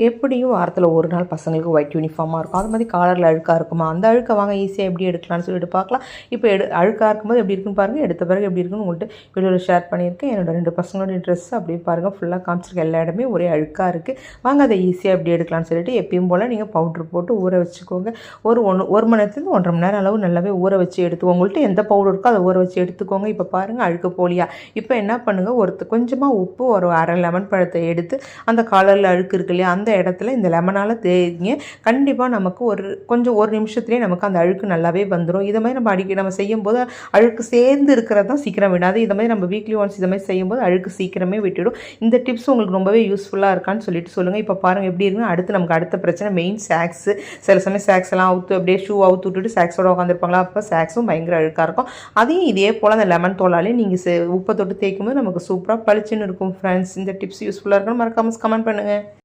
எப்படியும் வாரத்தில் ஒரு நாள் பசங்களுக்கு ஒயிட் யூனிஃபார்மாக இருக்கும். அது மாதிரி காலரில் அழுக்காக இருக்குமா, அந்த அழுக்கை வாங்க ஈஸியாக எப்படி எடுக்கலாம்னு சொல்லிட்டு பார்க்கலாம். இப்போ அழுக்காக இருக்கும்போது எப்படி இருக்குன்னு பாருங்கள், எடுத்த பிறகு எப்படி இருக்குன்னு உங்கள்கிட்ட வீடியோவில் ஷேர் பண்ணியிருக்கேன். என்னோட 2 பசங்களோட ட்ரெஸ் அப்படியே பாருங்கள், ஃபுல்லாக காமிச்சிருக்க எல்லா இடமே ஒரே அழுக்காக இருக்குது. வாங்க அதை ஈஸியாக எப்படி எடுக்கலாம்னு சொல்லிட்டு எப்பயும் போல் நீங்கள் பவுட்ரு போட்டு ஊற வச்சுக்கோங்க. ஒரு மணி நேரத்துலேருந்து 1.5 மணி நேரம் அளவு நல்லாவே ஊற வச்சு எடுத்துக்கோங்க. உங்கள்கிட்ட எந்த பவுடர் இருக்கோ அதை ஊற வச்சு எடுத்துக்கோங்க. இப்போ பாருங்கள் அழுக்கு போலியா. இப்போ என்ன பண்ணுங்கள், கொஞ்சமாக உப்பு, ஒரு அரை லெமன் பழத்தை எடுத்து அந்த காலரில் அழுக்கு இருக்கு இல்லையா, அந்த இடத்துல இந்த லெமனால் தேய்ங்க. கண்டிப்பாக நமக்கு ஒரு நிமிஷத்துலேயே நமக்கு அந்த அழுக்கு நல்லாவே வந்துடும். இதை மாதிரி நம்ம அடிக்கடி நம்ம செய்யும்போது அழுக்கு சேர்ந்து இருக்கிறது தான் சீக்கிரம் விடாது. இதை மாதிரி நம்ம வீக்லி ஒன்ஸ் இதை மாதிரி செய்யும்போது அழுக்கு சீக்கிரமே விட்டுடும். இந்த டிப்ஸ் உங்களுக்கு ரொம்பவே யூஸ்ஃபுல்லாக இருக்கான்னு சொல்லிட்டு சொல்லுங்கள். இப்போ பாருங்கள் எப்படி இருக்குன்னு. அடுத்த பிரச்சனை மெயின் சாக்ஸு. சில சமயம் சாக்ஸ் எல்லாம் அப்படியே ஷூ அவுத்து விட்டுட்டு சாக்ஸோட உட்காந்துருப்பாங்களா, அப்போ சாக்ஸும் பயங்கர அழுக்காக இருக்கும். அதையும் இதே போல் அந்த லெமன் தோலாலே நீங்கள் உப்பை தொட்டு தேய்க்கும் போது நமக்கு சூப்பராக பளிச்சுன்னு இருக்கும். ஃப்ரெண்ட்ஸ், இந்த டிப்ஸ் யூஸ்ஃபுல்லாக இருக்குன்னு மறக்காமல் கமெண்ட் பண்ணுங்கள்.